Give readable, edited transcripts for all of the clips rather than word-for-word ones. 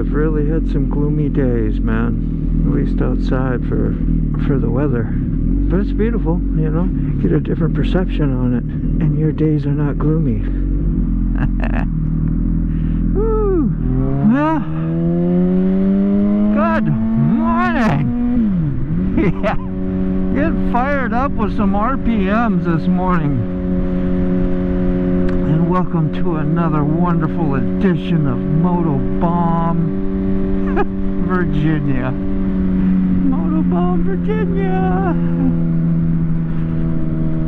have really had some gloomy days, man. At least outside for the weather. But it's beautiful, you know. Get a different perception on it, and your days are not gloomy. Woo! Well, good morning. Yeah, get fired up with some RPMs this morning. And welcome to another wonderful edition of MotoBaum, Virginia. MotoBaum, Virginia.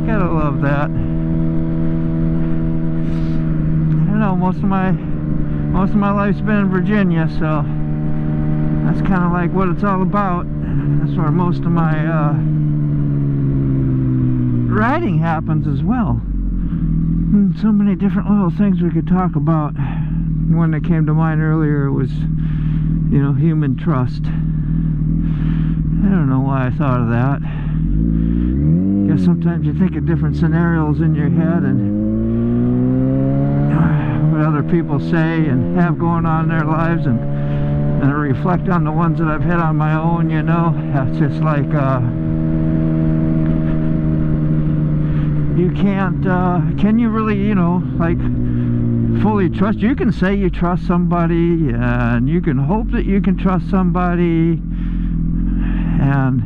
Gotta love that. I don't know, most of my life's been in Virginia, so that's kind of like what it's all about. That's where most of my riding happens as well. And so many different little things we could talk about. One that came to mind earlier was, you know, human trust. I don't know why I thought of that. I guess sometimes you think of different scenarios in your head and what other people say and have going on in their lives, and I reflect on the ones that I've had on my own, you know. It's just like, you can't, can you really, you know, like, fully trust? You can say you trust somebody, and you can hope that you can trust somebody, and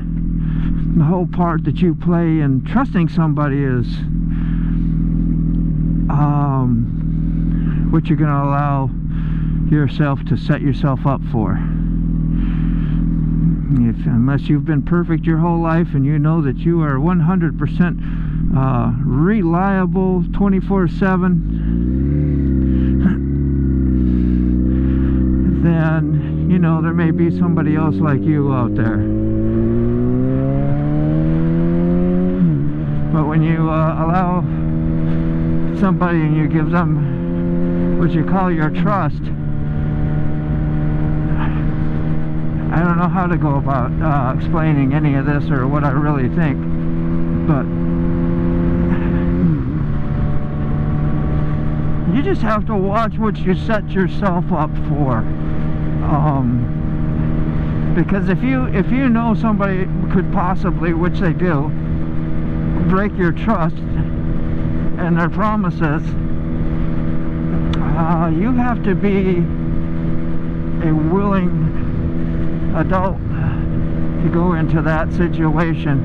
the whole part that you play in trusting somebody is, what you're going to allow yourself to set yourself up for. Unless you've been perfect your whole life and you know that you are 100% reliable 24/7, then, you know, there may be somebody else like you out there. But when you allow somebody and you give them what you call your trust, I don't know how to go about explaining any of this or what I really think, but you just have to watch what you set yourself up for, because if you know somebody could possibly, which they do, break your trust and their promises, you have to be a willing adult to go into that situation.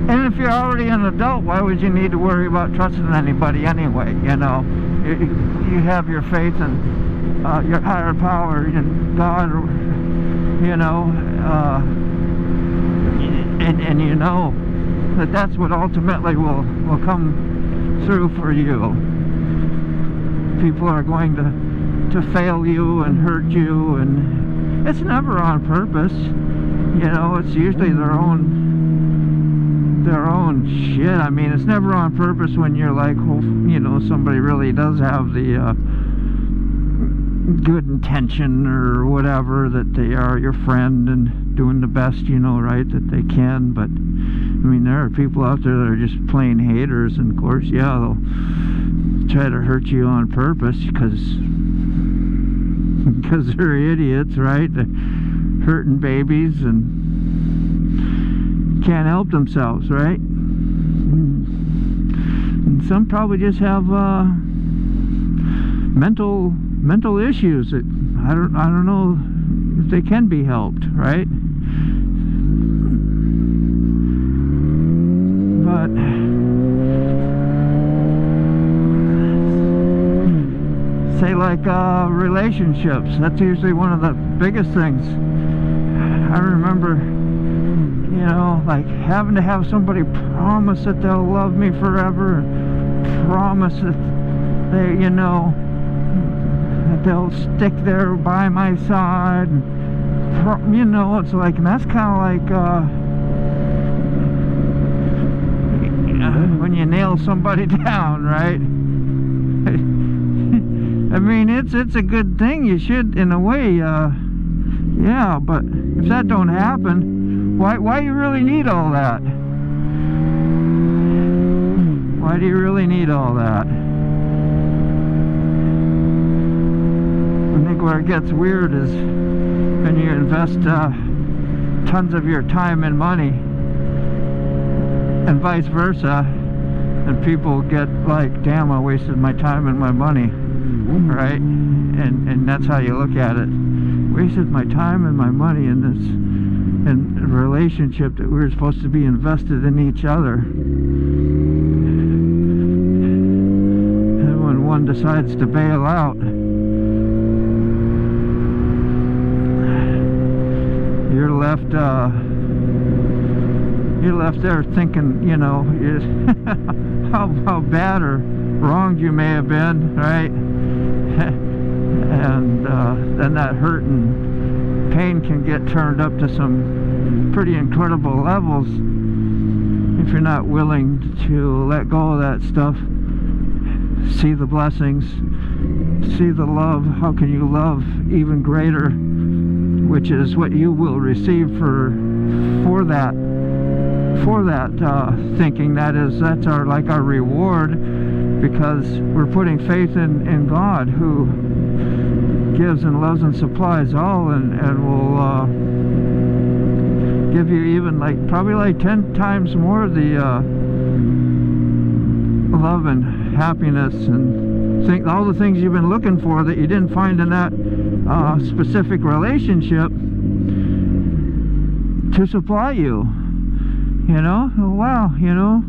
And if you're already an adult, why would you need to worry about trusting anybody anyway? You know, you have your faith in your higher power and God, you know, and you know that that's what ultimately will come through for you. People are going to fail you and hurt you, and it's never on purpose. You know, it's usually their own shit. I mean, it's never on purpose when you're like, you know, somebody really does have the good intention or whatever, that they are your friend and doing the best, you know, right, that they can. But I mean, there are people out there that are just plain haters, and of course, yeah, they'll try to hurt you on purpose because they're idiots, right? They're hurting babies and can't help themselves, right? And some probably just have mental issues that I don't know if they can be helped, right? But say like relationships, that's usually one of the biggest things. I remember, you know, like having to have somebody promise that they'll love me forever, promise that they, you know, that they'll stick there by my side, and you know, it's like, and that's kind of like when you nail somebody down, right? I mean, it's a good thing. You should, in a way, yeah, but if that don't happen, why you really need all that? Why do you really need all that? I think where it gets weird, is when you invest tons of your time and money, and vice versa, and people get like, damn, I wasted my time and my money, right? And that's how you look at it. Wasted my time and my money in this relationship that we were supposed to be invested in each other. And when one decides to bail out, you're left there thinking, you know, how bad or wronged you may have been, right? And then that hurt and pain can get turned up to some pretty incredible levels if you're not willing to let go of that stuff. See the blessings, see the love. How can you love even greater, which is what you will receive for that thinking. That's our reward, because we're putting faith in God, who gives and loves and supplies all, and will give you even probably 10 times more the love and happiness and all the things you've been looking for that you didn't find in that specific relationship, to supply you. You know, wow, you know,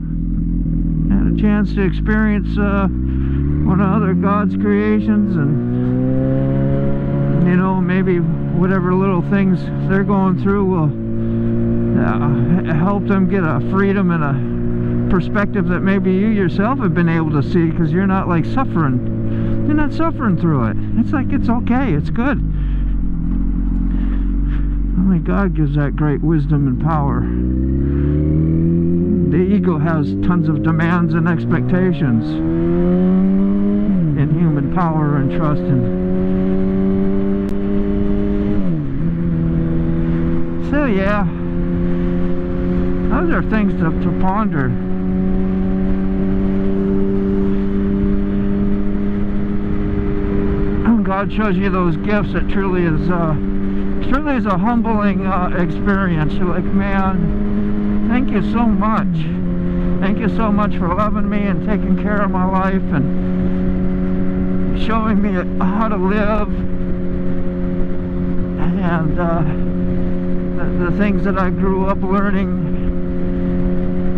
had a chance to experience one of other God's creations, and you know, maybe whatever little things they're going through will help them get a freedom and a perspective that maybe you yourself have been able to see, because you're not suffering. You're not suffering through it. It's it's okay, it's good. Only God gives that great wisdom and power. The ego has tons of demands and expectations in human power and trust. So yeah, those are things to ponder. When God shows you those gifts, it truly is a humbling experience. You're like, man, thank you so much. Thank you so much for loving me and taking care of my life and showing me how to live. And the things that I grew up learning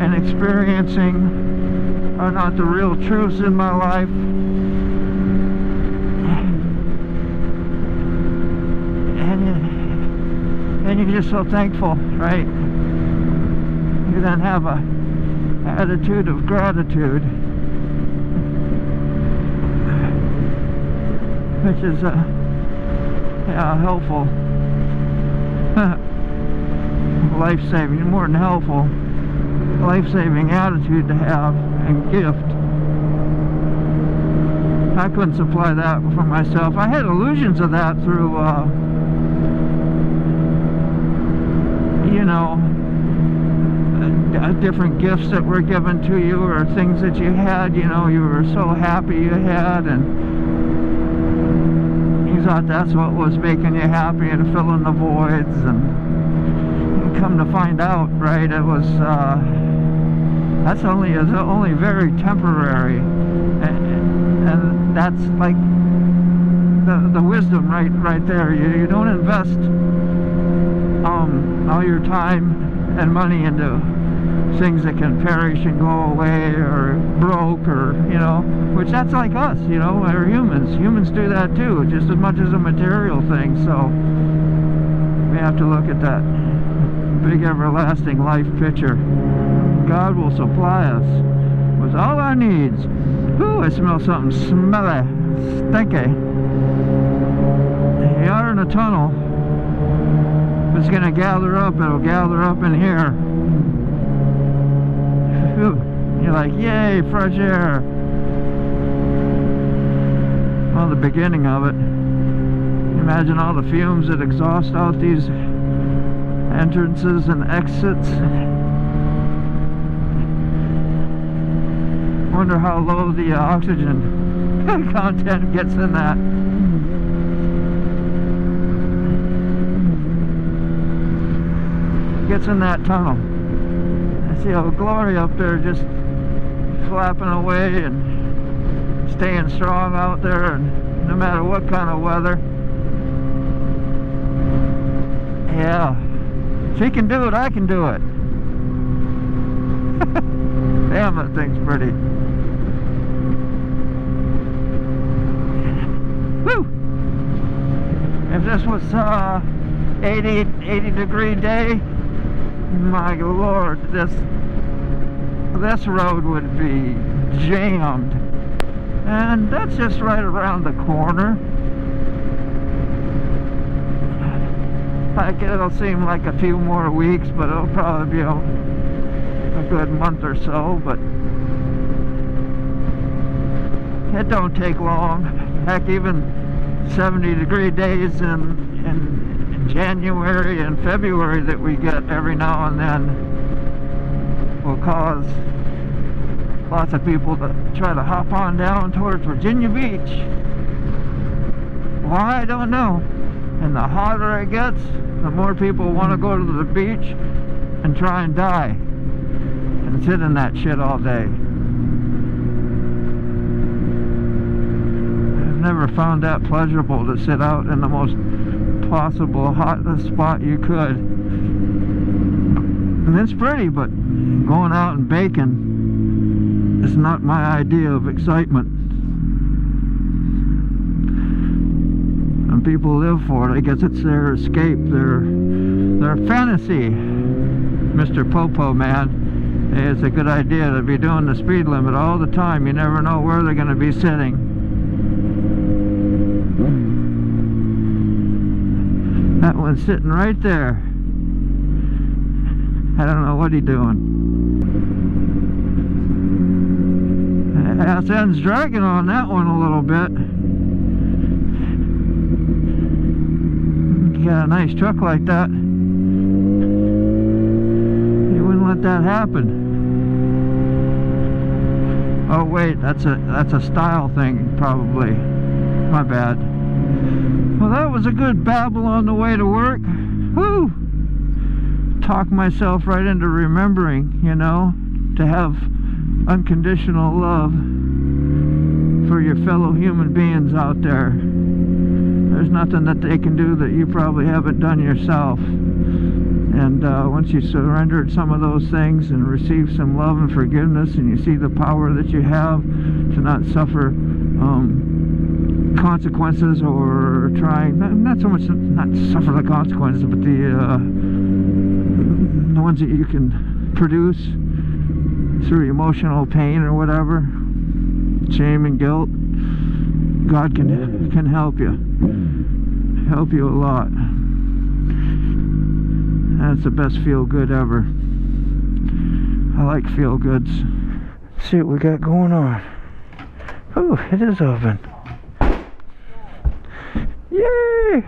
and experiencing are not the real truths in my life. And you're just so thankful, right? You then have a attitude of gratitude, which is helpful, life-saving, more than helpful, life-saving attitude to have and gift. I couldn't supply that for myself. I had illusions of that through you know, different gifts that were given to you, or things that you had, you know, you were so happy you had, and you thought that's what was making you happy and filling the voids. And you come to find out, right, it was that's only very temporary, and that's like the wisdom right there. You don't invest all your time and money into things that can perish and go away, or broke, or you know, which that's like us, you know, we're humans do that too, just as much as a material thing. So we have to look at that big everlasting life picture. God will supply us with all our needs. Ooh, I smell something smelly, stinky. You are in a tunnel. If it's going to gather up, it'll gather up in here. Whew. You're like, yay, fresh air. Well, the beginning of it. Imagine all the fumes that exhaust out these entrances and exits. Wonder how low the oxygen content gets in that. gets in that tunnel. I see old Glory up there just flapping away and staying strong out there, and no matter what kind of weather. Yeah, she can do it, I can do it. Damn, that thing's pretty. Woo! If this was 80 degree day, my Lord, this road would be jammed. And that's just right around the corner. Like, it'll seem like a few more weeks, but it'll probably be a good month or so. But it don't take long. Heck, even 70 degree days in January and February that we get every now and then will cause lots of people to try to hop on down towards Virginia Beach. Why, I don't know. And the hotter it gets, the more people want to go to the beach and try and die and sit in that shit all day. I've never found that pleasurable to sit out in the most possible hottest spot you could. And it's pretty, but going out and baking is not my idea of excitement. And people live for it. I guess it's their escape, their fantasy. Mr. Popo, man, it's a good idea to be doing the speed limit all the time. You never know where they're going to be sitting. That one's sitting right there. I don't know what he's doing. Ass end's dragging on that one a little bit. You got a nice truck like that, you wouldn't let that happen. Oh wait, that's a style thing probably. My bad. Well, that was a good babble on the way to work. Woo! Talk myself right into remembering, you know, to have unconditional love for your fellow human beings out there. There's nothing that they can do that you probably haven't done yourself. And once you surrendered some of those things and received some love and forgiveness, and you see the power that you have to not suffer consequences, or trying, not so much not suffer the consequences, but the ones that you can produce through emotional pain or whatever, shame and guilt. God can help you a lot. That's the best feel good ever. I like feel goods. Let's see what we got going on. Oh, it is open. Yay!